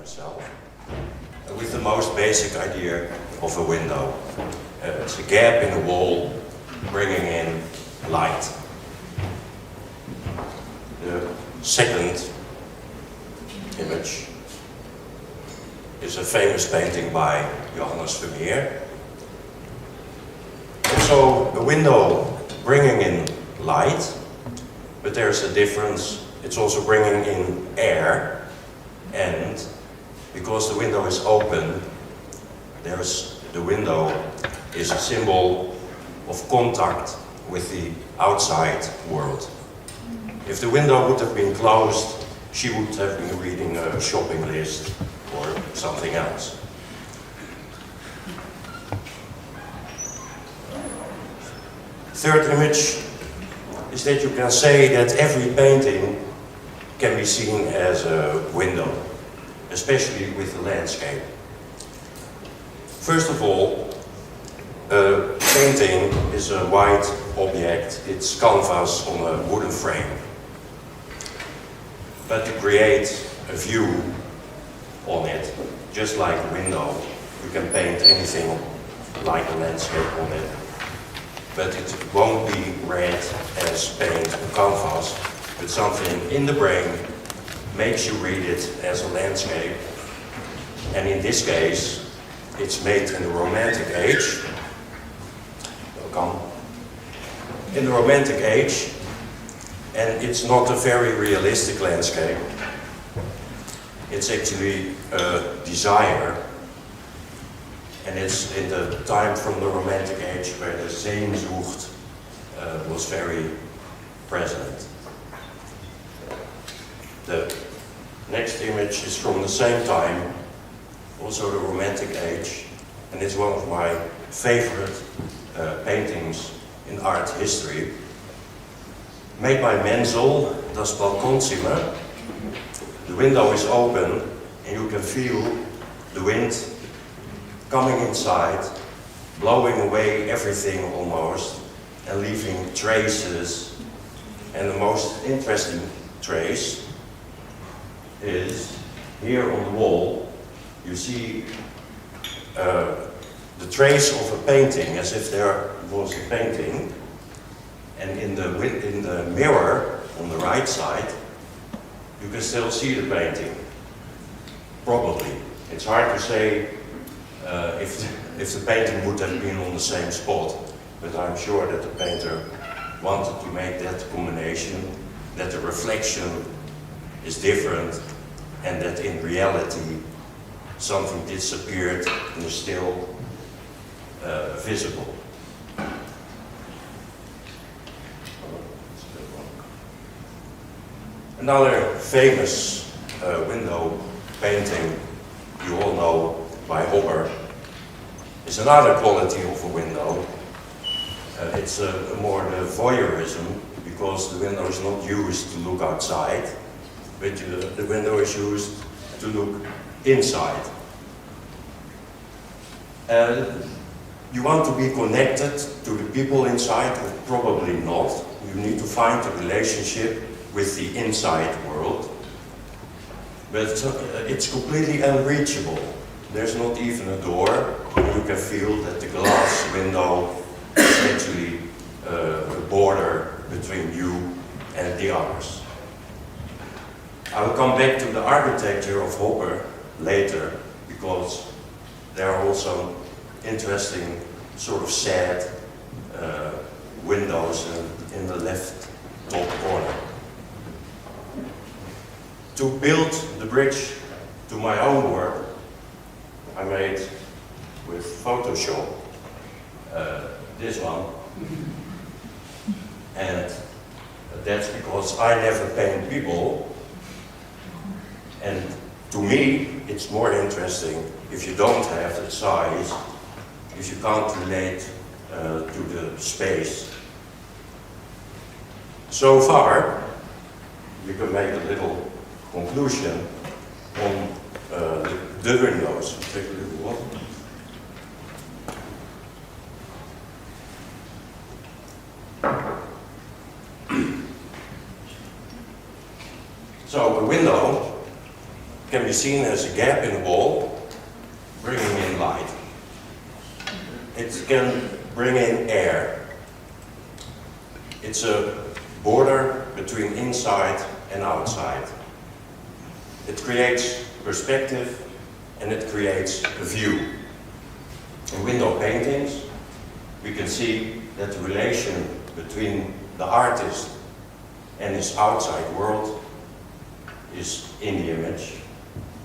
myself with the most basic idea of a window. It's a gap in the wall bringing in light. The second image is a famous painting by Johannes Vermeer. Also a window bringing in light, but there's a difference. It's also bringing in air, and because the window is open, the window is a symbol of contact with the outside world. If the window would have been closed, she would have been reading a shopping list or something else. Third image is that you can say that every painting can be seen as a window, especially with the landscape. First of all, a painting is a white object, it's canvas on a wooden frame. But to create a view on it, just like a window, you can paint anything like a landscape on it. But it won't be read as paint on canvas, but something in the brain makes you read it as a landscape. And in this case, it's made in the Romantic age. Welcome. In the Romantic age, and it's not a very realistic landscape. It's actually a desire. And it's in the time from the Romantic age where the Sehnsucht was very present. The next image is from the same time, also the Romantic age, and it's one of my favorite paintings in art history. Made by Menzel, Das Balkonzimmer. The window is open and you can feel the wind coming inside, blowing away everything almost, and leaving traces. And the most interesting trace is here on the wall. You see the trace of a painting, as if there was a painting. And in the mirror on the right side, you can still see the painting. Probably. It's hard to say if the painting would have been on the same spot, but I'm sure that the painter wanted to make that combination, that the reflection is different and that in reality something disappeared and is still visible. Another famous window painting you all know by Hopper is another quality of a window. It's more the voyeurism, because the window is not used to look outside, but the window is used to look inside. You want to be connected to the people inside, or probably not. You need to find a relationship with the inside world, but it's completely unreachable. There's not even a door, and you can feel that the glass window is actually a border between you and the others. I will come back to the architecture of Hopper later, because there are also interesting, sort of sad windows in the left top corner. To build the bridge to my own work, I made with Photoshop this one. And that's because I never paint people. And to me, it's more interesting if you don't have the size, if you can't relate to the space. So far, you can make a little conclusion on the windows. Take a little one. So a window can be seen as a gap in the wall, bringing in light. It can bring in air. It's a border between inside and outside. It creates perspective and it creates a view. In window paintings, we can see that the relation between the artist and his outside world is in the image.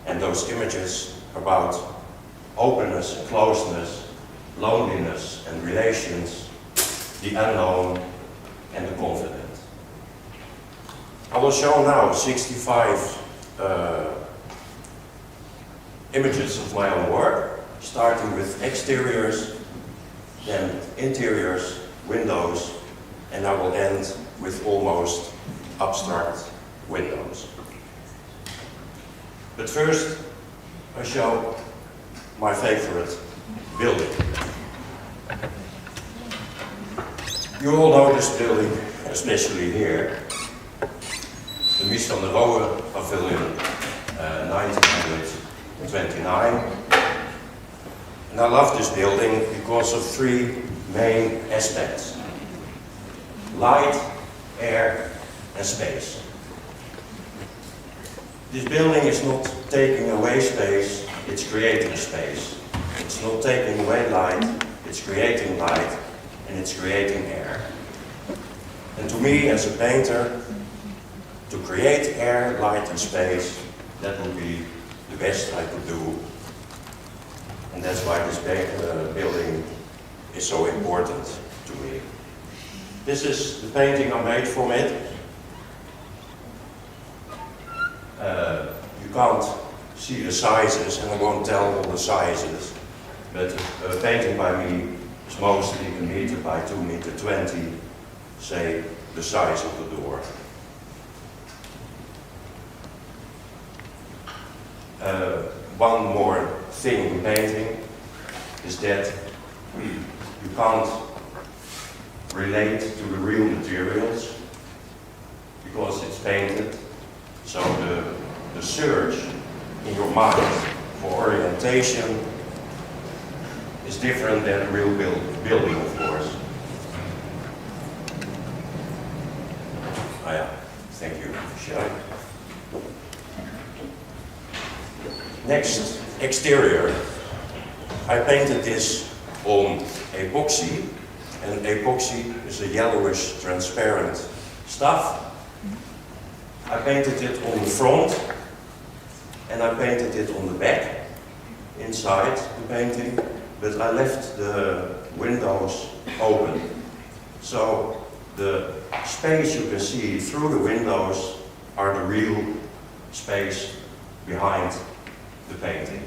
And those images about openness and closeness, loneliness and relations, the unknown and the confident. I will show now 65 images of my own work, starting with exteriors, then interiors, windows, and I will end with almost abstract windows. But first, I show my favorite building. You all know this building, especially here, the Mies van der Rohe Pavilion, 1929. And I love this building because of three main aspects: light, air, and space. This building is not taking away space, it's creating space. It's not taking away light, it's creating light, and it's creating air. And to me, as a painter, to create air, light, and space, that would be the best I could do. And that's why this building is so important to me. This is the painting I made from it. You can't see the sizes, and I won't tell all the sizes, but a painting by me is mostly 1 meter by 2 meter 20, say the size of the door. One more thing in painting is that you can't relate to the real materials because it's painted. So the search in your mind for orientation is different than a real building, of course. Oh yeah, thank you, Michelle. Next, exterior. I painted this on epoxy, and epoxy is a yellowish transparent stuff. I painted it on the front and I painted it on the back, inside the painting, but I left the windows open. So the space you can see through the windows are the real space behind the painting.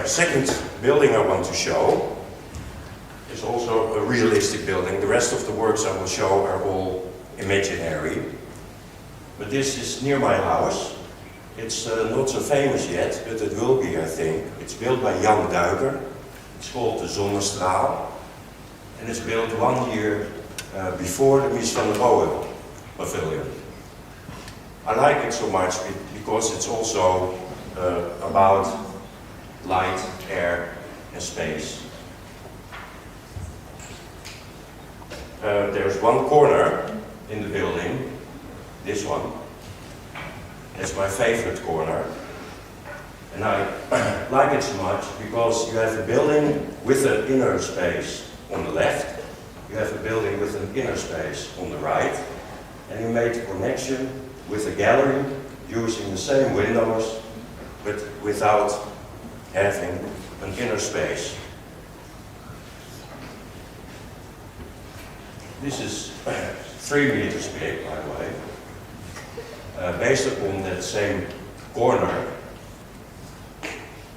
Second building I want to show is also a realistic building. The rest of the works I will show are all imaginary. But this is near my house. It's not so famous yet, but it will be, I think. It's built by Jan Duiker. It's called the Zonnestraal. And it's built 1 year before the Mies van der Rohe Pavilion. I like it so much because it's also about light, air, and space. There's one corner in the building, this one. That's my favorite corner. And I like it so much because you have a building with an inner space on the left, you have a building with an inner space on the right, and you made a connection with a gallery using the same windows, but without having an inner space. This is 3 meters big, by the way, based upon that same corner.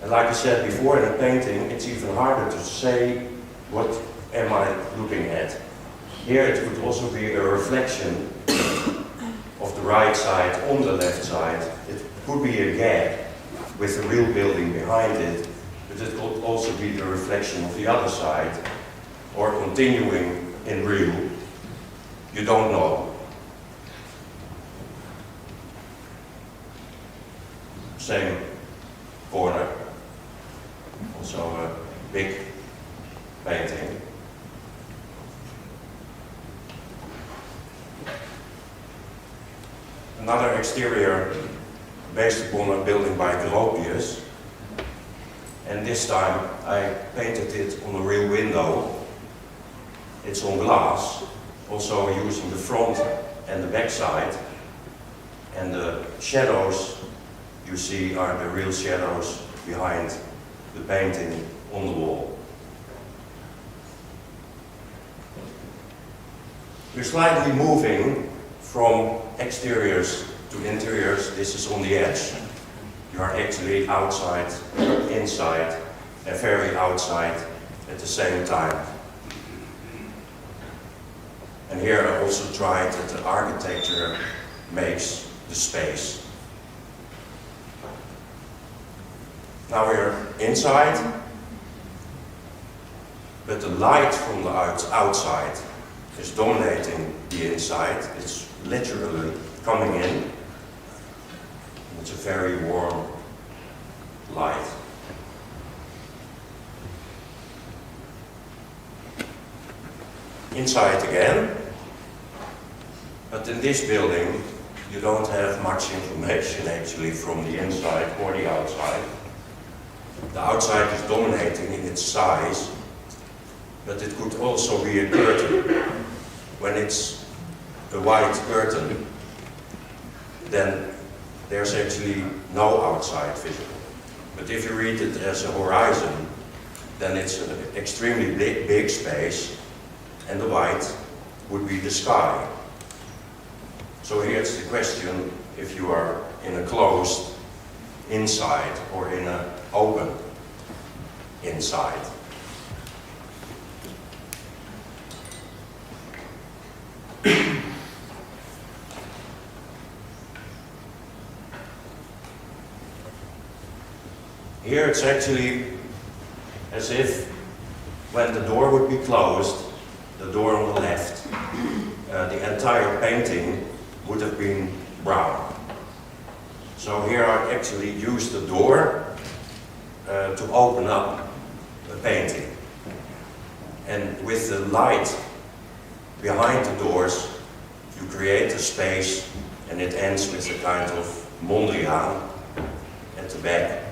And like I said before, in a painting, it's even harder to say what am I looking at. Here it could also be a reflection of the right side on the left side. It could be a gap with a real building behind it, but it could also be the reflection of the other side, or continuing in real. you don't know. Same corner, also a big painting. Another exterior based upon a building by Gropius, and this time I painted it on a real window. It's on glass, also using the front and the back side, and the shadows you see are the real shadows behind the painting on the wall. We're slightly moving from exteriors to interiors. This is on the edge. You are actually outside, inside, and very outside at the same time. And here I also tried that the architecture makes the space. Now we're inside, but the light from the outside is dominating the inside. It's literally coming in. It's a very warm light. Inside again, but in this building you don't have much information actually from the inside or the outside. The outside is dominating in its size, but it could also be a curtain. When it's a white curtain, then there's actually no outside visible. But if you read it as a horizon, then it's an extremely big space, and the white would be the sky. So here's the question, if you are in a closed inside or in an open inside. Here it's actually as if when the door would be closed, the door on the left, the entire painting would have been brown. So here I actually used the door to open up the painting. And with the light behind the doors, you create a space, and it ends with a kind of Mondriaan at the back.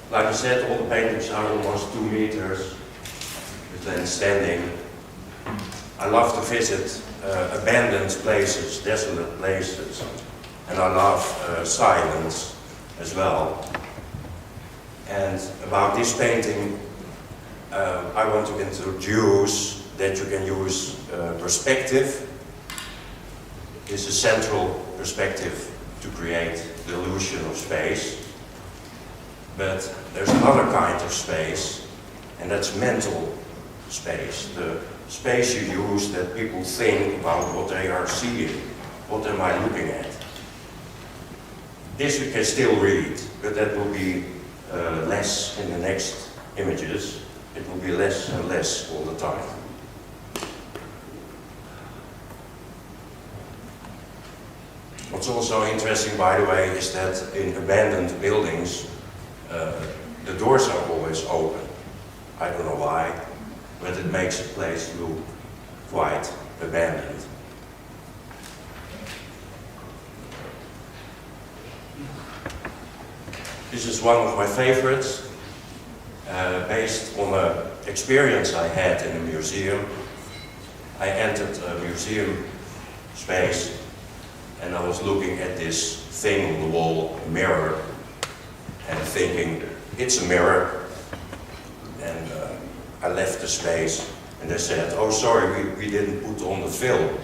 Like I said, all the paintings are almost 2 meters, but then standing. I love to visit abandoned places, desolate places, and I love silence as well. And about this painting, I want to introduce that you can use perspective. It's a central perspective to create the illusion of space. But there's another kind of space, and that's mental space. The space you use that people think about what they are seeing. What am I looking at? This we can still read, but that will be less in the next images. It will be less and less all the time. What's also interesting, by the way, is that in abandoned buildings, the doors are always open. I don't know why, but it makes a place look quite abandoned. This is one of my favorites, based on an experience I had in a museum. I entered a museum space and I was looking at this thing on the wall, a mirror, and thinking, it's a mirror. And I left the space and they said, oh sorry, we didn't put on the film.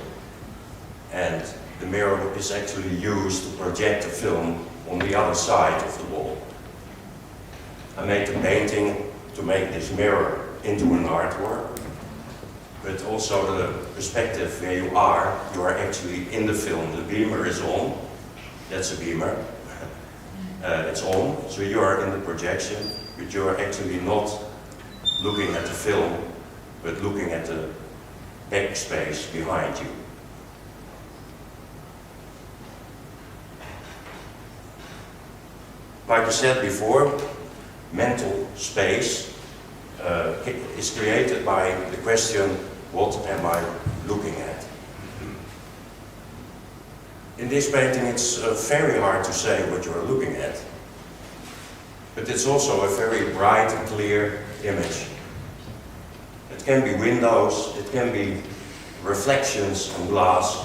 And the mirror is actually used to project the film on the other side of the wall. I made a painting to make this mirror into an artwork, but also the perspective where you are actually in the film. The beamer is on, that's a beamer, it's on, so you are in the projection, but you are actually not looking at the film, but looking at the backspace behind you. Like I said before, mental space is created by the question, what am I looking at? In this painting it's very hard to say what you are looking at, but it's also a very bright and clear image. It can be windows, it can be reflections on glass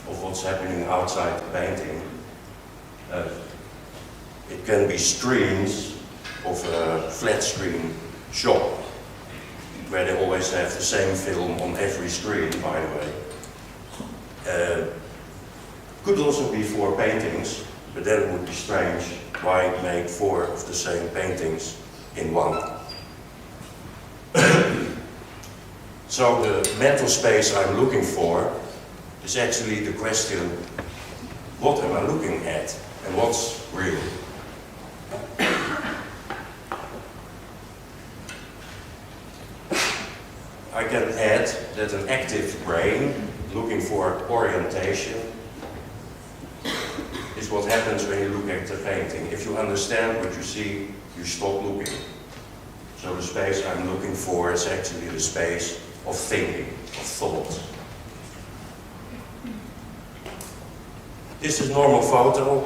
of what's happening outside the painting. It can be screens of a flat screen shop, where they always have the same film on every screen, by the way. Could also be 4 paintings, but then it would be strange. Why make 4 of the same paintings in one? So the mental space I'm looking for is actually the question, what am I looking at and what's real? I can add that an active brain looking for orientation is what happens when you look at the painting. If you understand what you see, you stop looking. So the space I'm looking for is actually the space of thinking, of thought. This is a normal photo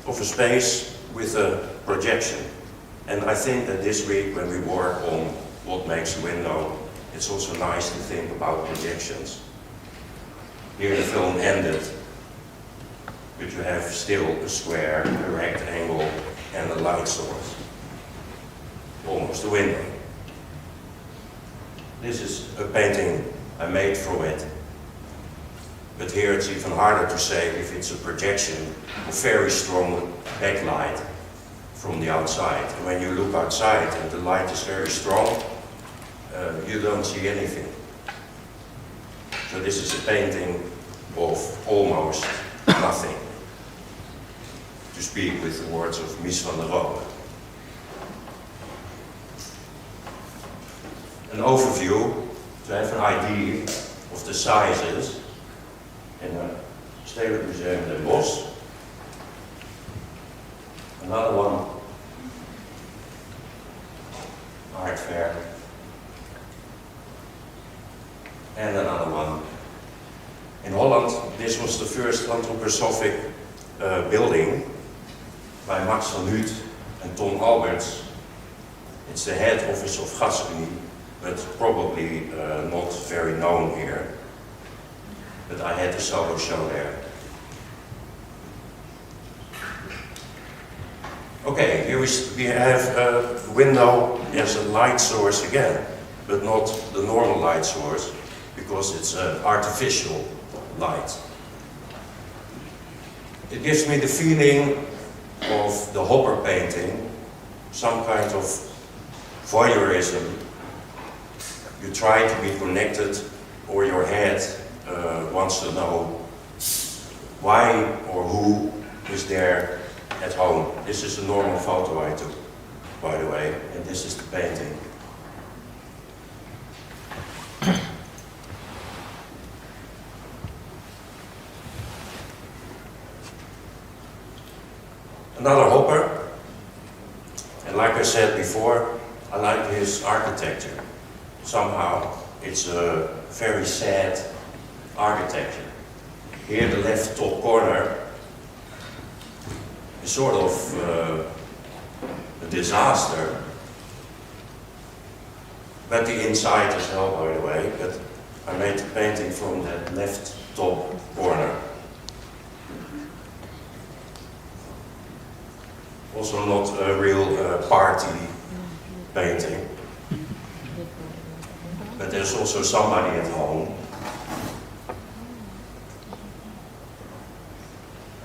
of a space with a projection. And I think that this week when we work on what makes a window, it's also nice to think about projections. Here the film ended, but you have still a square, a rectangle, and a light source. Almost a window. This is a painting I made from it. But here it's even harder to say if it's a projection of very strong backlight from the outside. And when you look outside and the light is very strong, you don't see anything. So this is a painting of almost nothing. To speak with the words of Mies van der Rohe. An overview to have an idea of the sizes in a Stedelijk Museum Den Bosch. Another one, art fair. And another one. In Holland, this was the first anthroposophic building by Max van Huut and Tom Alberts. It's the head office of Gasunie, but probably not very known here. But I had a solo show there. Okay, here we have a window as a light source again, but not the normal light source, because it's an artificial light. It gives me the feeling of the Hopper painting, some kind of voyeurism. You try to be connected, or your head wants to know why or who is there at home. This is a normal photo I took, by the way, and this is the painting. Another Hopper, and like I said before, I like his architecture. Somehow it's a very sad architecture. Here the left top corner is sort of a disaster, but the inside as well, by the way. But I made the painting from that left top corner. Also not a real party painting, but there's also somebody at home.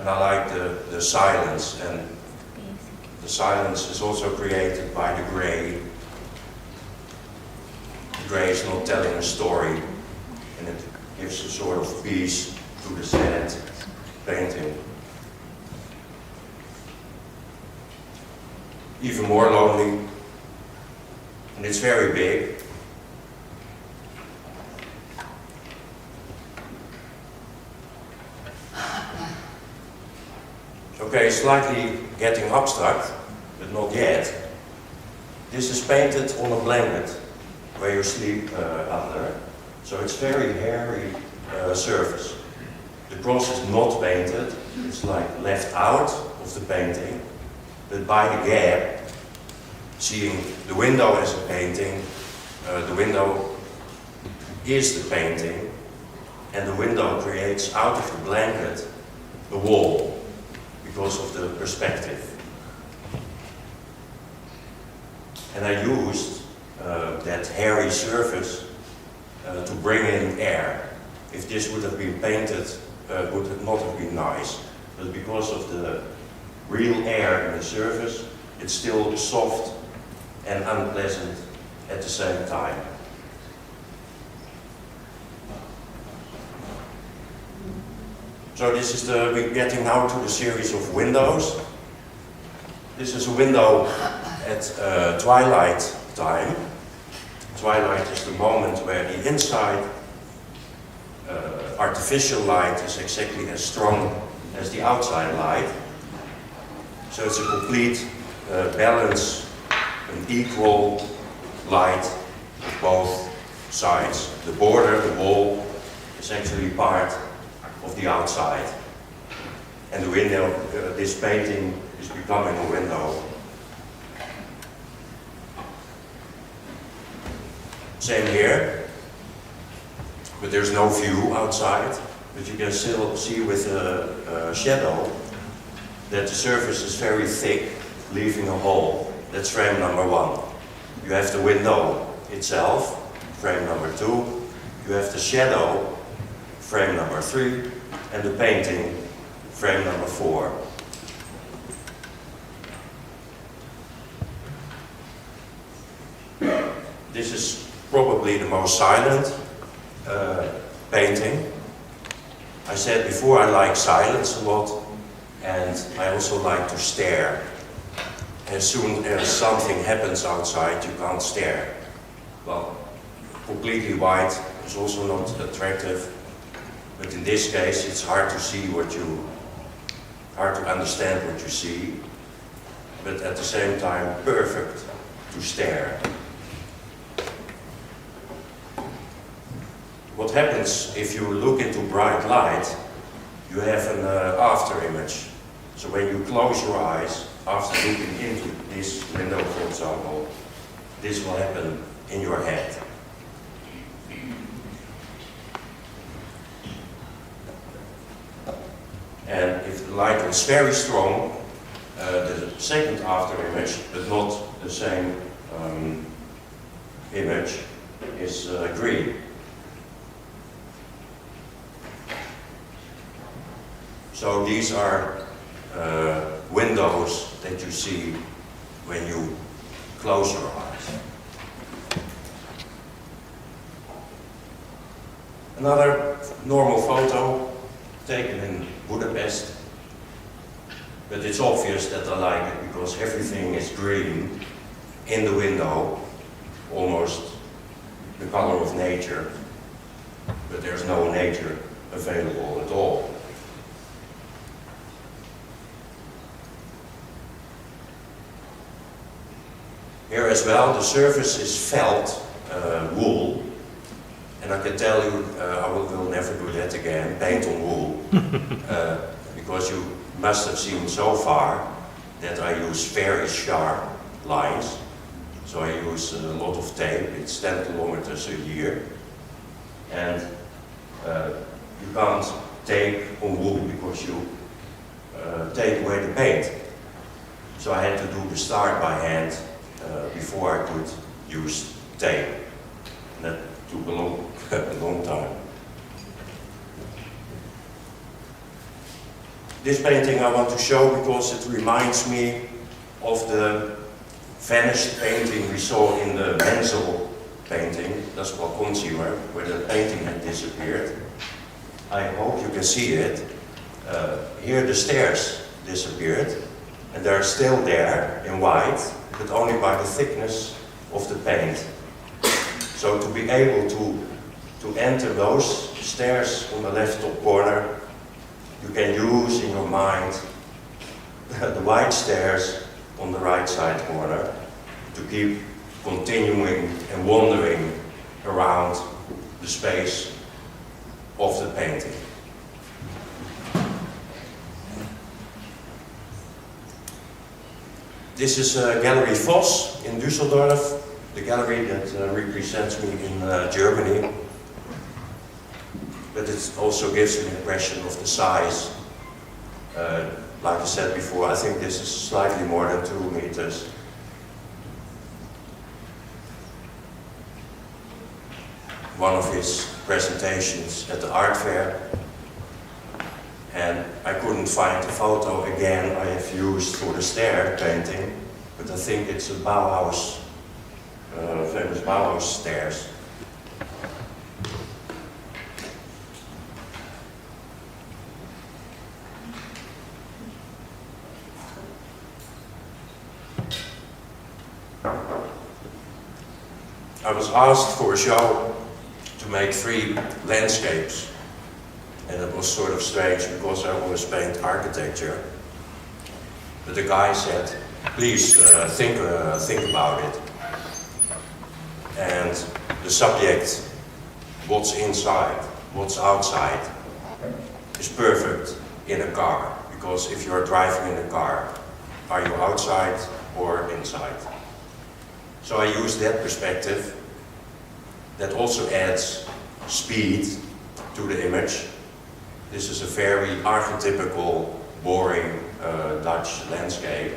And I like the silence, and the silence is also created by the gray gray is not telling a story, and it gives a sort of peace to the sad painting. Even more lonely, and it's very big. Okay, slightly getting abstract, but not yet. This is painted on a blanket where you sleep under, so it's very hairy surface. The cross is not painted, it's like left out of the painting, but by the gap, seeing the window as a painting, the window is the painting, and the window creates out of the blanket a wall because of the perspective. And I used that hairy surface to bring in air. If this would have been painted, would it not have been nice, but because of the real air in the surface, it's still soft and unpleasant at the same time. So this is we're getting now to the series of windows. This is a window at twilight time. Twilight is the moment where the inside artificial light is exactly as strong as the outside light. So it's a complete balance, an equal light of both sides. The border, the wall, is actually part of the outside. And the window, this painting is becoming a window. Same here, but there's no view outside, but you can still see with a shadow that the surface is very thick, leaving a hole. That's frame number 1. You have the window itself, frame number 2. You have the shadow, frame number 3, and the painting, frame number 4. This is probably the most silent painting. I said before I like silence a lot, and I also like to stare. As soon as something happens outside, you can't stare. Well, completely white is also not attractive, but in this case it's hard to see hard to understand what you see, but at the same time perfect to stare. What happens if you look into bright light, you have an after image. So when you close your eyes, after looking into this window, for example, this will happen in your head. And if the light is very strong, the second after image, but not the same image, is green. So these are windows that you see when you close your eyes. Another normal photo taken in Budapest, but it's obvious that I like it because everything is green in the window, almost the color of nature, but there's no nature available at all. Here as well, the surface is felt wool, and I can tell you, I will never do that again, paint on wool, because you must have seen so far that I use very sharp lines. So I use a lot of tape, it's 10 kilometers a year, and you can't tape on wool because you take away the paint. So I had to do the start by hand before I could use tape. And that took a long time. This painting I want to show because it reminds me of the vanished painting we saw in the Menzel painting, Das Balkonzimmer, where the painting had disappeared. I hope you can see it. Here the stairs disappeared, and they're still there in white, but only by the thickness of the paint. So to be able to enter those stairs on the left top corner, you can use in your mind the white stairs on the right side corner to keep continuing and wandering around the space of the painting. This is Gallery Voss in Düsseldorf, the gallery that represents me in Germany. But it also gives an impression of the size. Like I said before, I think this is slightly more than 2 meters. One of his presentations at the art fair, and I couldn't find the photo again I have used for the stair painting, but I think it's a Bauhaus, famous Bauhaus stairs. I was asked for a show to make 3 landscapes, and it was sort of strange because I always paint architecture. But the guy said, please think about it. And the subject, what's inside, what's outside, is perfect in a car. Because if you're driving in a car, are you outside or inside? So I use that perspective. That also adds speed to the image. This is a very archetypical, boring Dutch landscape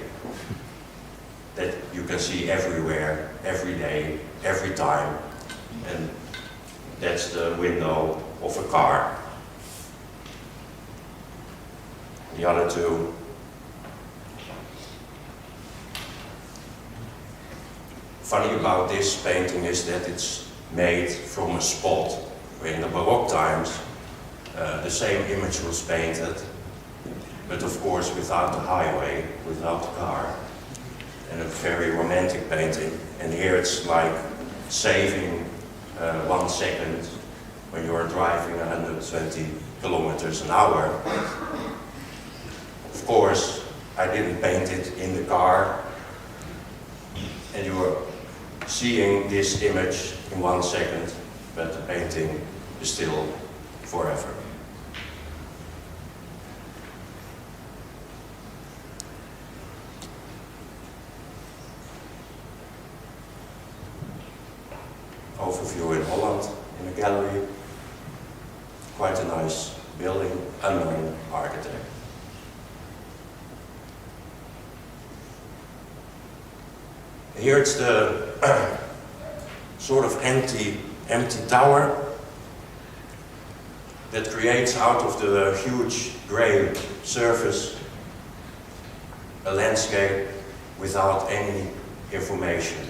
that you can see everywhere, every day, every time. And that's the window of a car. The other 2. Funny about this painting is that it's made from a spot where in the Baroque times the same image was painted, but of course without the highway, without the car, and a very romantic painting. And here it's like saving 1 second when you're driving 120 kilometers an hour. Of course, I didn't paint it in the car, and you're seeing this image in 1 second, but the painting is still forever. Overview in Holland, in a gallery. Quite a nice building, unknown architect. Here it's the sort of empty tower that creates out of the huge grey surface a landscape without any information.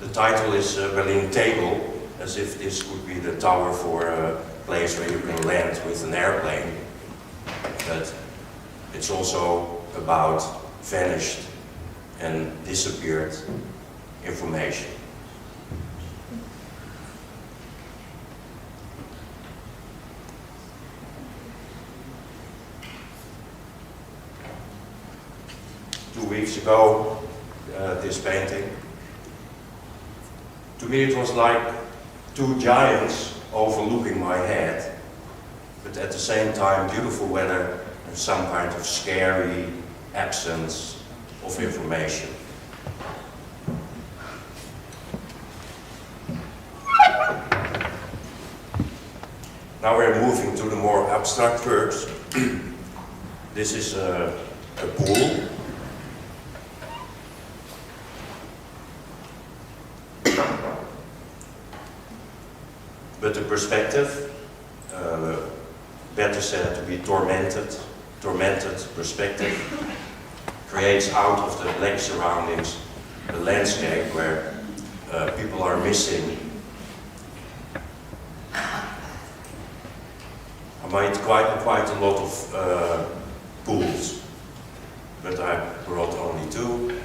The title is Berlin Table, as if this would be the tower for a place where you can land with an airplane. But it's also about vanished and disappeared information. Two weeks ago, this painting. To me it was like 2 giants overlooking my head, but at the same time beautiful weather and some kind of scary absence of information. Now we're moving to the more abstract works. This is a pool. But the perspective, better said to be tormented perspective, creates out of the black surroundings a landscape where people are missing made quite a lot of pools, but I brought only 2.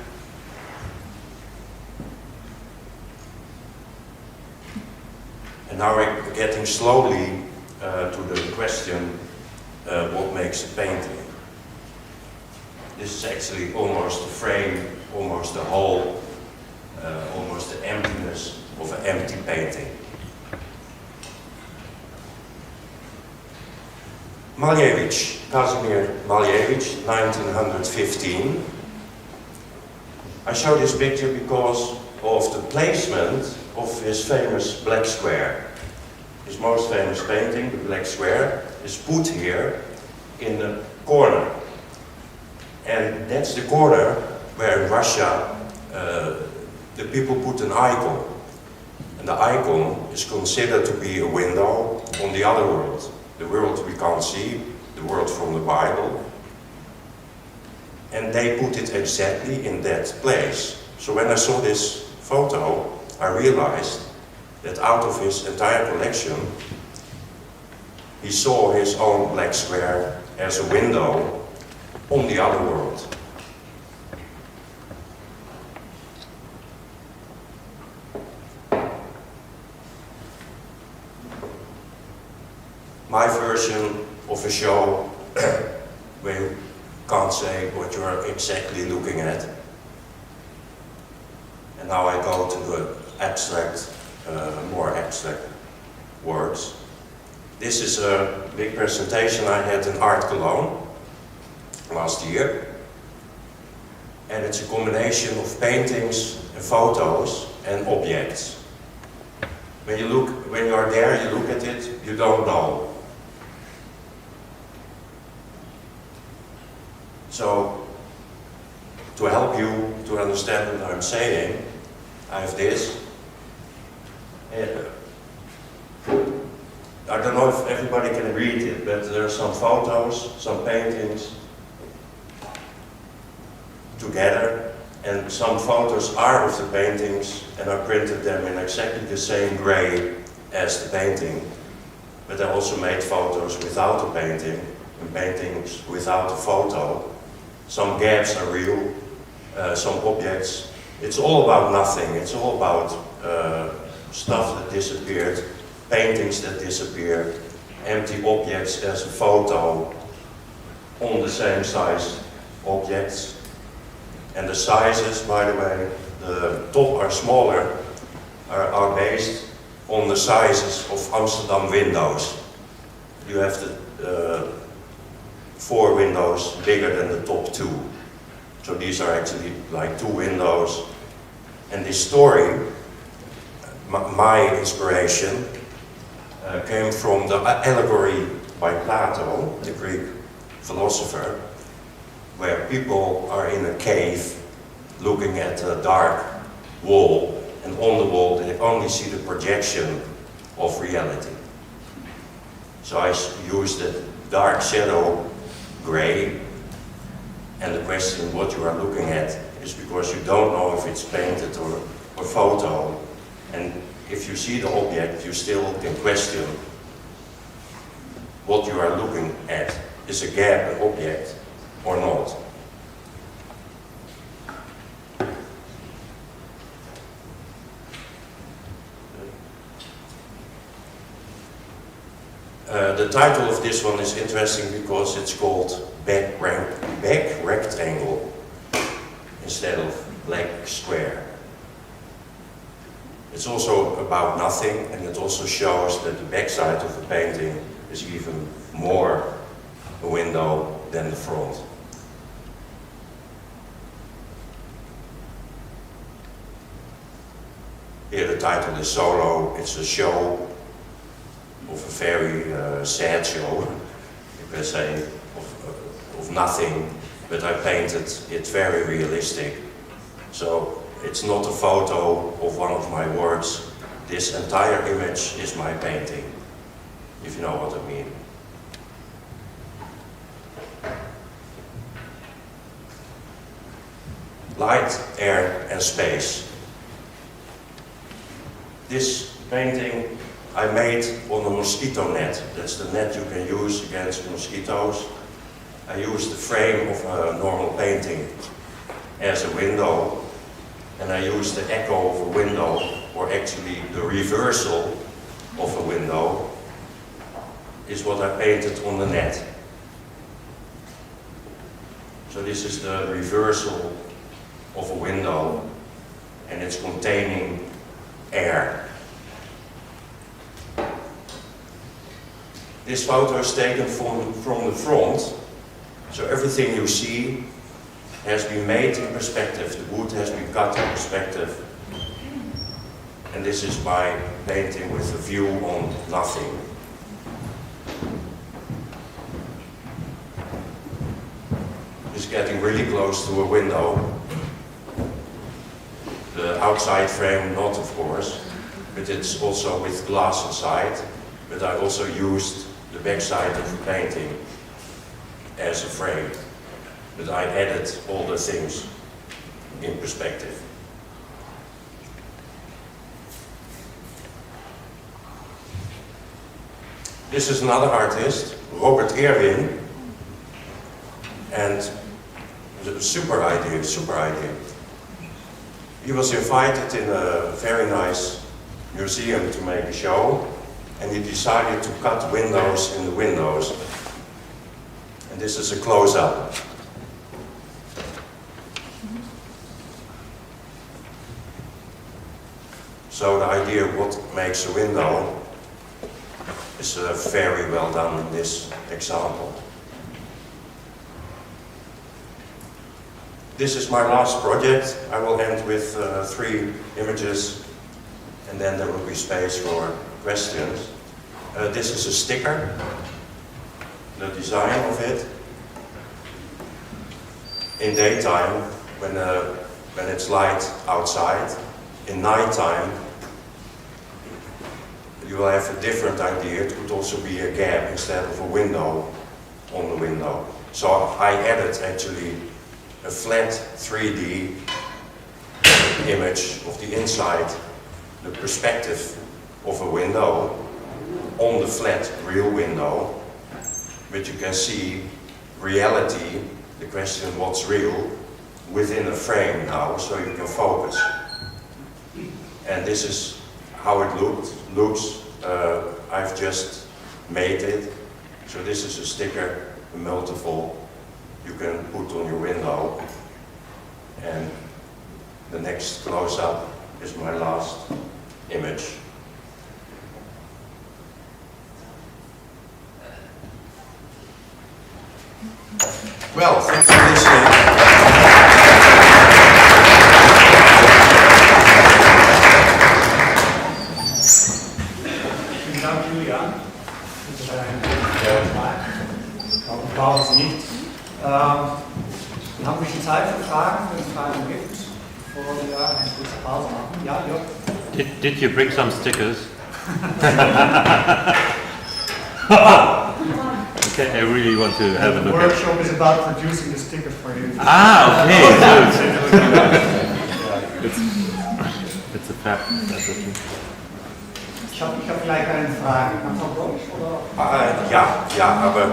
And now we're getting slowly to the question, what makes a painting? This is actually almost a frame, almost a hole, almost the emptiness of an empty painting. Malevich, Kazimir Malevich, 1915. I show this picture because of the placement of his famous black square. His most famous painting, the black square, is put here in the corner. And that's the corner where in Russia the people put an icon. And the icon is considered to be a window on the other world. The world we can't see, the world from the Bible. And they put it exactly in that place. So when I saw this photo, I realized that out of his entire collection, he saw his own black square as a window on the other world. My version of a show where you can't say what you're exactly looking at. And now I go to the abstract, more abstract works. This is a big presentation I had in Art Cologne last year. And it's a combination of paintings and photos and objects. When you are there, you look at it, you don't know. So, to help you to understand what I'm saying, I have this. I don't know if everybody can read it, but there are some photos, some paintings together, and some photos are of the paintings, and I printed them in exactly the same gray as the painting. But I also made photos without a painting, and paintings without a photo. Some gaps are real, some objects. It's all about nothing. It's all about stuff that disappeared, paintings that disappeared, empty objects as a photo on the same size objects. And the sizes, by the way, the top are smaller, are based on the sizes of Amsterdam windows. You have the 4 windows bigger than the top 2. So these are actually like 2 windows. And this story, my inspiration, came from the allegory by Plato, the Greek philosopher, where people are in a cave looking at a dark wall, and on the wall they only see the projection of reality. So I used the dark shadow gray, and the question what you are looking at is because you don't know if it's painted or photo, and if you see the object you still can question what you are looking at. Is a gap an object or not? The title of this one is interesting because it's called back rectangle instead of black square. It's also about nothing, and it also shows that the backside of the painting is even more a window than the front. Here the title is Solo. It's a show of a very sad show, you can say, of nothing, but I painted it very realistic. So it's not a photo of one of my works. This entire image is my painting, if you know what I mean. Light, air and space. This painting I made on a mosquito net. That's the net you can use against mosquitoes. I used the frame of a normal painting as a window, and I used the echo of a window, or actually the reversal of a window, is what I painted on the net. So this is the reversal of a window, and it's containing air. This photo is taken from the front, so everything you see has been made in perspective. The wood has been cut in perspective, and this is by painting with a view on nothing. It's getting really close to a window. The outside frame not, of course, but it's also with glass inside. But I also used the back side of the painting as a frame. But I added all the things in perspective. This is another artist, Robert Irwin, and super idea. He was invited in a very nice museum to make a show, and he decided to cut windows in the windows. And this is a close-up. So the idea of what makes a window is very well done in this example. This is my last project. I will end with 3 images, and then there will be space for questions. This is a sticker, the design of it. In daytime, when it's light outside, in nighttime, you will have a different idea. It could also be a gap instead of a window on the window. So I added actually a flat 3D image of the inside, the perspective of a window on the flat real window. But you can see reality, the question what's real, within a frame now, so you can focus. And this is how it looks. I've just made it. So this is a sticker, a multiple, you can put on your window. And the next close-up is my last image. Well, thanks for listening. Vielen Dank, Jurriaan. Das war eine Frage. Ich glaube, ich brauche es nicht. Wir haben ein bisschen Zeit für Fragen, wenn es Fragen gibt, bevor wir eine kurze Pause machen. Ja, Jörg? Did you bring some stickers? Okay, I really want to have a The look workshop is about producing the stickers for you. Ah, okay, good. It's a fact. Ich habe vielleicht eine Frage. Kann Frau Brosch oder? Ja, aber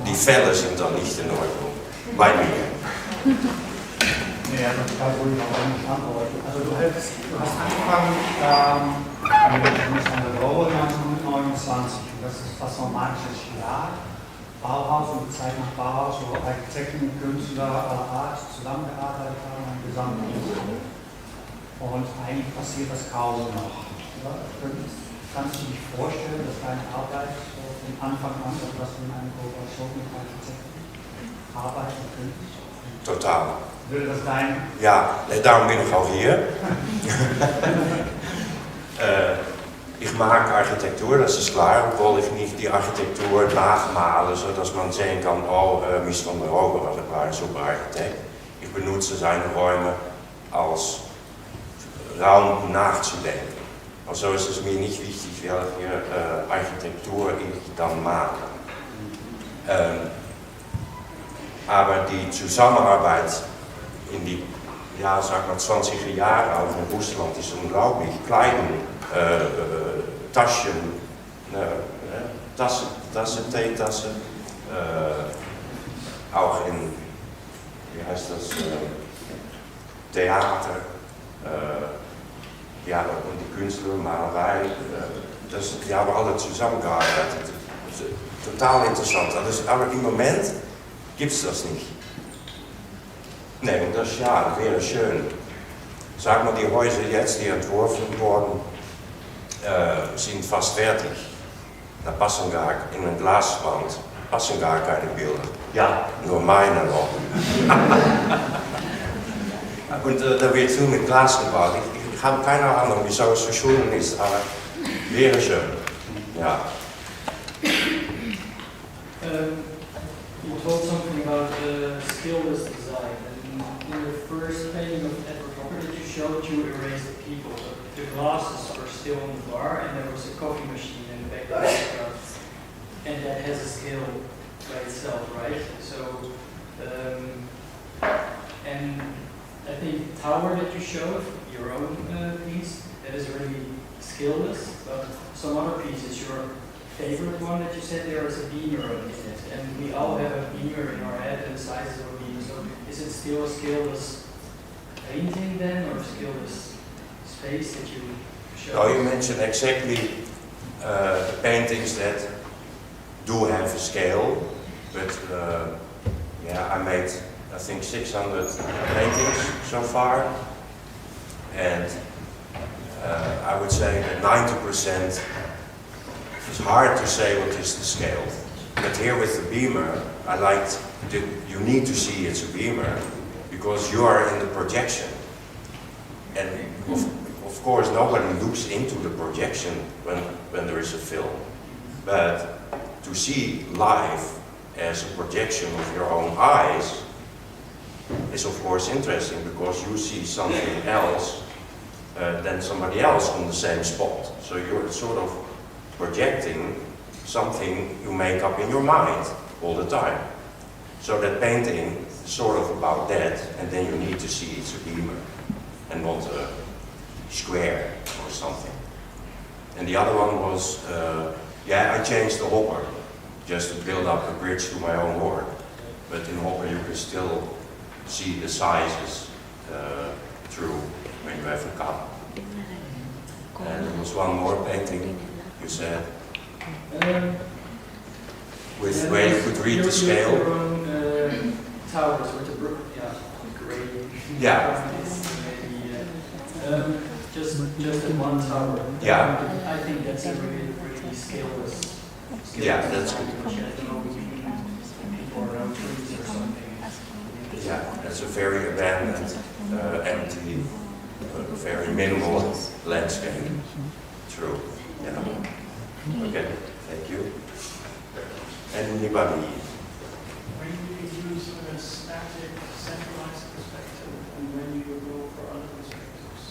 die Fälle sind dann nicht in Ordnung. Bei mir. Nee, also ich kann ruhig auch nicht antworten. Also du hast angefangen mit der Rolle 1929. Das ist fast ein magisches Jahr. Bauhaus und die Zeit nach Bauhaus, wo Architekten, Künstler aller Art zusammengearbeitet haben, ein Gesamtbild. Und eigentlich passiert das kaum noch. Kannst du dich vorstellen, dass deine Arbeit so von Anfang an, dass du in einer Kooperation mit Architekten arbeiten könntest? Total. Würde das dein... Ja, daarom ben ik al hier. Ich mag Architektur, das ist klar, obwohl ich nicht die Architektur nachmale, sodass man sehen kann, oh, Mies van der Rohe war ein super Architekt. Ich benutze seine Räume als Raum nachzudenken. Also ist es mir nicht wichtig, welche Architektur ich dann mache. Aber die Zusammenarbeit in die, ja, sag mal 20er Jahre auch in Russland ist unglaublich klein Taschen, Tassen, Teetassen, auch in, wie heißt das, Theater, ja, und die Künstler, Malerei, die haben alle zusammengearbeitet. Das ist total interessant. Aber im Moment gibt es das nicht. Nee, und das wäre schön. Sag mal, die Häuser jetzt, die entworfen wurden, sind fast fertig. Da passen gar in een Glaswand, passen gar keine Bilder. Ja, nur meine noch. Und da wird viel mit Glas gebaut. Ich habe keine Ahnung, wieso es verschwunden ist, aber wäre schön. Ja. You told something about skill-less design, and in the first painting of Edward Hopper that you showed, you erased the people. The glasses were still on the bar, and there was a coffee machine in the background, and that has a scale by itself, right? So, and I think the tower that you showed, your own piece, that is really skill-less, but some other pieces, your favorite one that you said there is a beamer on it, and we all have a beamer in our head and the sizes of a beamer, so is it still a skill-less painting then, or a skill-less space that you show? Oh, you mentioned exactly paintings that do have a scale, but yeah, I made, I think, 600 paintings so far, and I would say that 90% it's hard to say what is the scale. But here with the beamer, I liked that you need to see it's a beamer because you are in the projection. And of course nobody looks into the projection when there is a film. But to see live as a projection of your own eyes is of course interesting because you see something else than somebody else on the same spot. So you're sort of projecting something you make up in your mind all the time. So that painting is sort of about that, and then you need to see it's a beamer and not a square or something. And the other one was, yeah, I changed the hopper just to build up a bridge to my own work. But in hopper you can still see the sizes through when you have a cup. And there was one more painting. You said, with where you could read the scale. Your own towers with the grey. Yeah. Maybe just at one tower. Yeah. I think that's a really scaleless. Yeah, that's good. People around trees or something. Yeah, that's a very abandoned, empty, very minimal landscape. True. Yeah. Okay, thank you. Anybody? When you use a static, centralized perspective, and when you go for other perspectives,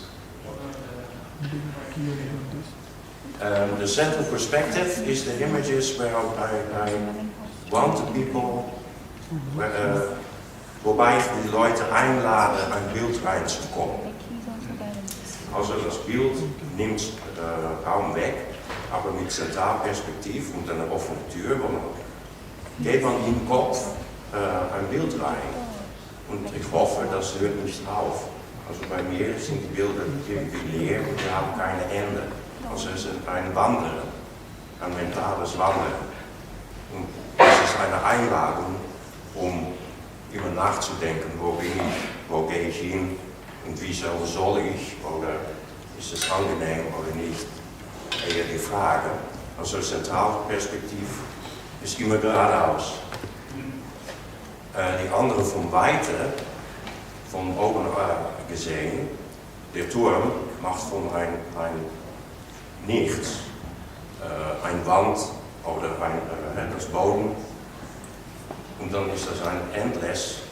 what are the The central perspective is the images where I want the people, wobei ich die Leute einlade, ein Bild reinzukommen. Also das Bild nimmt Raum weg, aber mit Zentralperspektiv und einer offenen Tür, wo geht man im Kopf ein Bild rein. Und ich hoffe, das hört nicht auf. Also bei mir sind die Bilder irgendwie leer und die haben keine Ende. Also es ist ein Wandern, ein mentales Wandern. Und es ist eine Einladung, um über nachzudenken, wo bin ich, wo gehe ich hin und wieso soll ich oder ist es angenehm oder nicht. Eher die Frage. Also Zentralperspektiv ist immer geradeaus. Die andere von Weite, von oben gesehen, der Turm macht von ein Nichts, ein Wand oder das Boden und dann ist das ein endless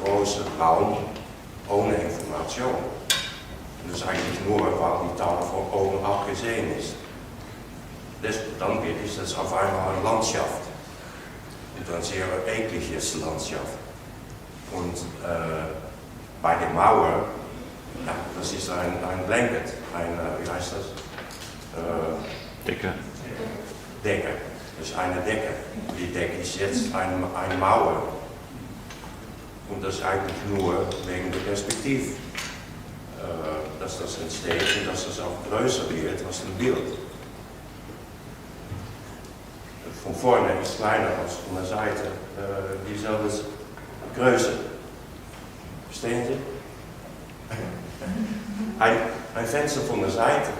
großer Raum ohne Information. Und das ist eigentlich nur, weil die Tafel von oben abgesehen ist. Dann ist das auf einmal ein Landschaft. Und ein sehr ekliges Landschaft. Und bei der Mauer, ja, das ist ein Blanket, wie heißt das? Decke. Decke. Das ist eine Decke. Die Decke ist jetzt eine Mauer. Und das eigentlich nur wegen der Perspektive. Dass das entsteht und dass das auch größer wird als ein Bild. Von vorne ist kleiner als von der Seite. Dieselbe Größe. Verstehen Sie? Ein Fenster von der Seite.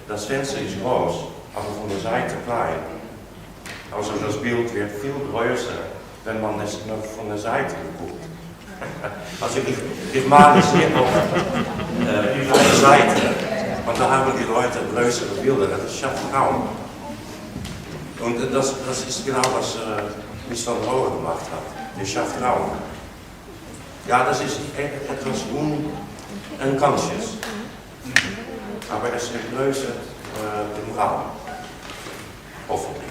Das Fenster ist groß, aber von der Seite klein. Also das Bild wird viel größer, wenn man es nur von der Seite guckt. Also ich male es hier auch von der Seite, und da haben die Leute größere Bilder, das schafft Raum. Und das ist genau was Mies van der Rohe gemacht hat. Die schafft Raum. Ja, das ist etwas unconscious. Aber es ist größer im Raum. Hoffentlich.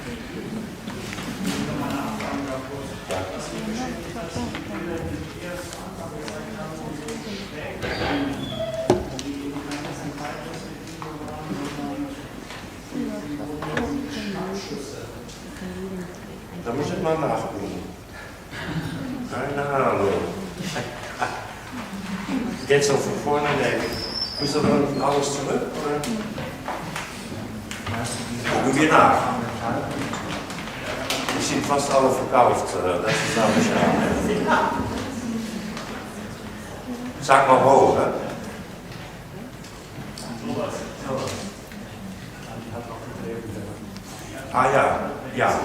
Da muss ich mal nachgucken. Keine Ahnung. Jetzt noch von vorne nehmen. Muss das dann alles zurück? Oder? Gucken wir nach. Die sind fast alle verkauft. Das ist nou schade. Sag mal hoch, hè? Ah ja, ja.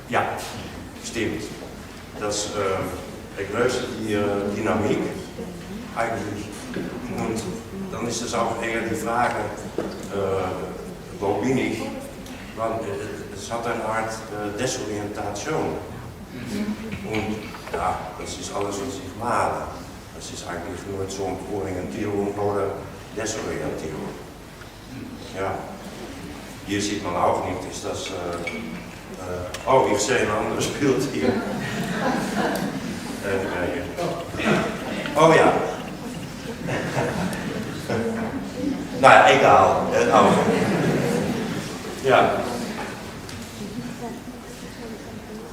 Ja, stimmt. Das ergrößert die Dynamik eigentlich. Und dann ist es auch eher die Frage, wo bin ich? Want es hat eine Art Desorientation. Und ja, das ist alles, was ich male. Das ist eigentlich nur zur Orientierung oder Desorientierung. Ja. Hier sieht man auch nicht, ist das... oh, ich sehe ein anderes Bild hier. Even kijken. Oh ja. Nou ja, egal. Ja.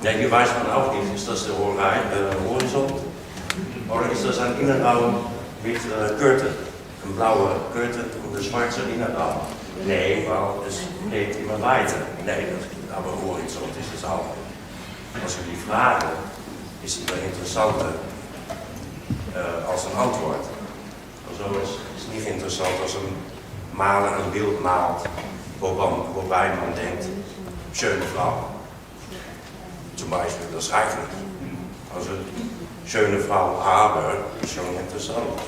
Nee, hier weiß man auch nicht, ist das der Horizont? Oder ist das ein Innenraum mit Curtain? Een blauwe Curtain und ein schwarzer Innenraum? Nee, weil es geht immer weiter. Nee, aber Horizont ist es auch. Also die Frage ist immer interessanter als een Antwort. Also es ist nicht interessant als ein Maler ein Bild malt, wobei man denkt, schöne Frau. Zum Beispiel, das reicht nicht. Also schöne Frau, aber ist schon interessant.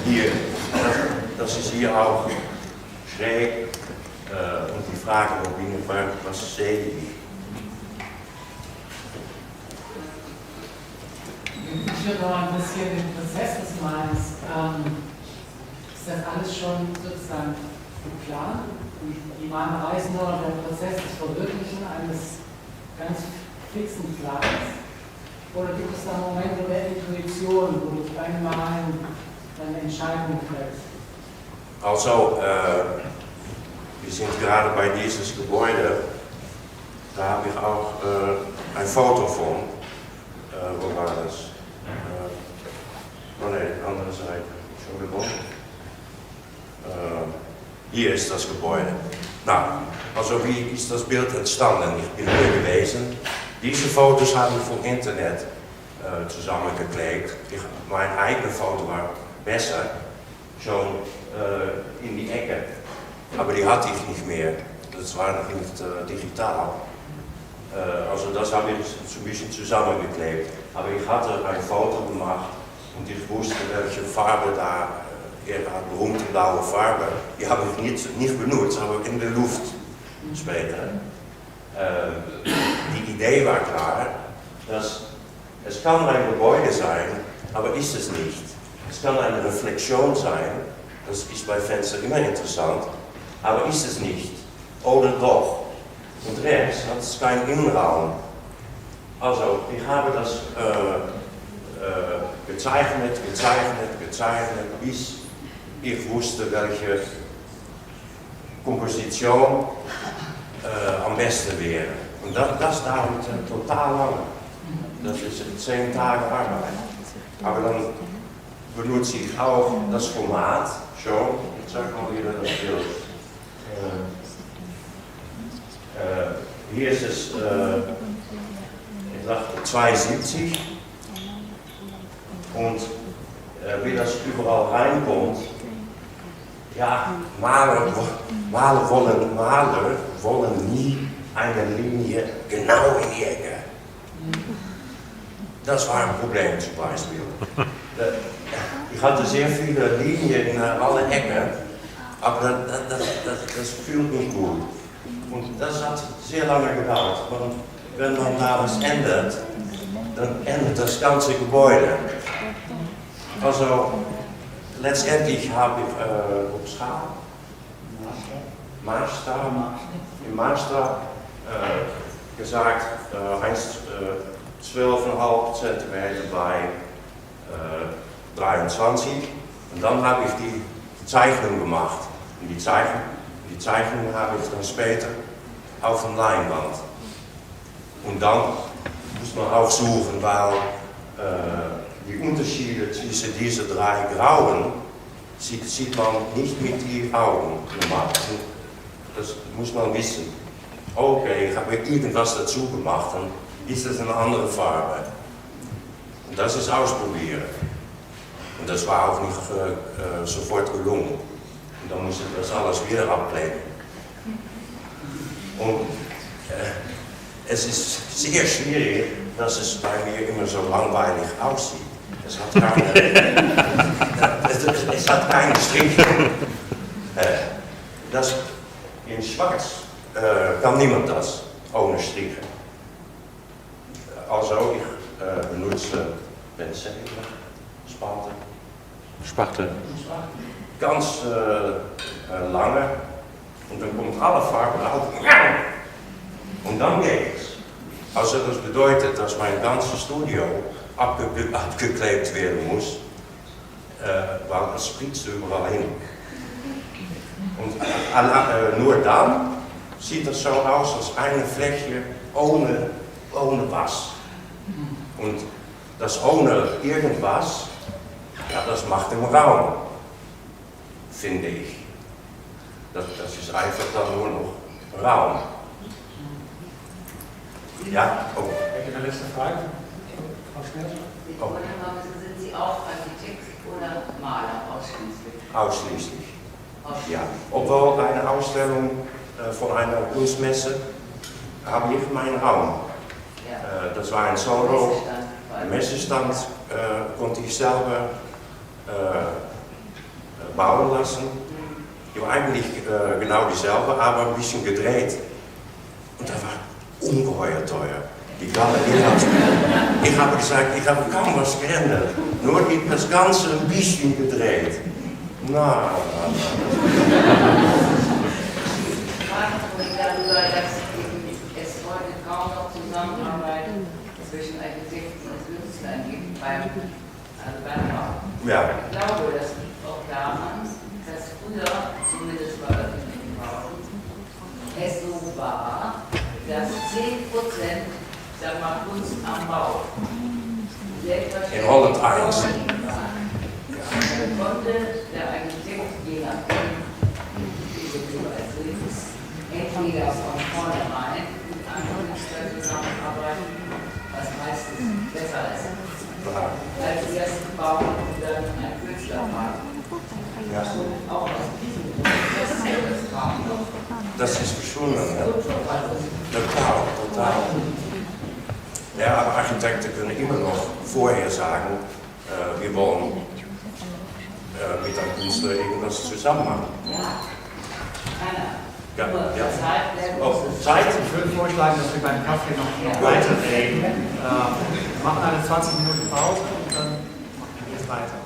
Hier, das ist hier auch schräg. Und die Frage, was sehe ich? Ich würde noch interessieren, den Prozess des Malens. Ist das alles schon sozusagen geplant? Die Malerei ist nur der Prozess des Verwirklichen eines ganz fixen Plans? Oder gibt es da Momente der Intuition, wo du beim Malen eine Entscheidung triffst? Also, wir sind gerade bei dieses Gebäude, da habe ich auch ein Foto von. Wo war das? Oh nee, andere Seite. Entschuldigung. Hier ist das Gebäude. Nou, also wie ist das Bild entstanden? Ich bin hier gewesen. Diese Fotos habe ich vom Internet zusammengeklebt. Mein eigenes Foto war besser, schon in die Ecke. Aber die hatte ich nicht mehr. Das war noch nicht digital. Also das habe ich so ein bisschen zusammengeklebt. Aber ich hatte ein Foto gemacht und ich wusste, welche Farbe da, er hat berühmte blaue Farbe, die habe ich nicht benutzt, aber in der Luft später. Die Idee war klar, dass es kann ein Gebäude sein, aber ist es nicht. Es kann eine Reflexion sein, das ist bei Fenstern immer interessant, aber ist es nicht. Oder doch. Und rechts hat es keinen Innenraum. Also, ich habe das gezeichnet, bis ich wusste, welche Komposition am besten wäre. Und das dauert total lang. Das ist 10 Tage Arbeit. Aber dann benutze ich auch das Format schon. Ich zeige mal wieder das Bild. Hier ist es, ich dachte 270. Und wie das überall reinkommt, ja, Maler wollen nie eine Linie genau in die Ecke. Das war ein Problem zum Beispiel. Ich hatte sehr viele Linien in alle Ecken, aber das fühlt nicht gut. Und das hat sehr lange gedauert. Und wenn man da was ändert, dann ändert das ganze Gebäude. Also letztendlich habe ich op schaal, in Maßstab gesagt, 12,5 Zentimeter bei 23. Und dann habe ich die Zeichnung gemacht. Und die Zeichnung habe ich dann später auf een Leinwand. Und dann muss man auch suchen, weil die Unterschiede zwischen diese 3 Grauen sieht man nicht mit die Augen gemacht. Das muss man wissen. Okay, ich habe irgendwas dazu gemacht, dann ist das eine andere Farbe. Und das ist ausprobieren. Und das war auch nicht sofort gelungen. Und dann musste ich das alles wieder abkleben. Und es ist sehr schwierig, dass es bei mir immer so langweilig aussieht. Es hat keine Striche. Das in schwarz kann niemand das ohne Striche. Also ich benutze Penselen, Spachtel. ganz lange und dann kommt alle Farben auf und dann geht es. Also das bedeutet, dass mein ganzes Studio abgeklebt werden muss, weil es spritzt überall hin. Und nur dann sieht es so aus als eine Fläche ohne was. Und das ohne irgendwas, ja, das macht den Raum, finde ich. Das ist einfach dann nur noch Raum. Ja, oh. Eine letzte Frage. Frau Schmerz? Oh. Sind Sie auch Architekt oder Maler ausschließlich? Ausschließlich. Ja, obwohl eine Ausstellung von einer Kunstmesse habe ich meinen Raum. Das war ein Solo. Ein Messestand konnte ich selber bauen lassen. Die war eigentlich genau dieselbe, aber ein bisschen gedreht. Und das war ungeheuer teuer. Die Galerie hat, ich habe gesagt, ich habe kaum was geändert. Nur das Ganze ein bisschen gedreht. Na. Darüber, dass es heute kaum noch Zusammenarbeit zwischen Architekten und Künstlern gibt beim Bau. Ja. Ich glaube, das liegt auch daran, dass früher, zumindest bei öffentlichen Bauten, es so war, dass 10% der Kunst am Bau In Holland 1. Dann konnte der Architekt, je nachdem, wie so als links, entweder von vornherein mit einem Künstler zusammenarbeiten, was meistens besser ist, als erst bauen und dann ein Künstler machen. Ja. Und auch aus diesem Grund, das kam noch. Das ist verschwunden. Ja. Total. Ja, aber Architekten können immer noch vorher sagen, wir wollen mit einem Künstler irgendwas zusammen machen. Ja, ja. Oh, Zeit? Ich würde vorschlagen, dass wir beim Kaffee noch weiter reden. Wir machen eine 20 Minuten Pause und dann machen wir jetzt weiter.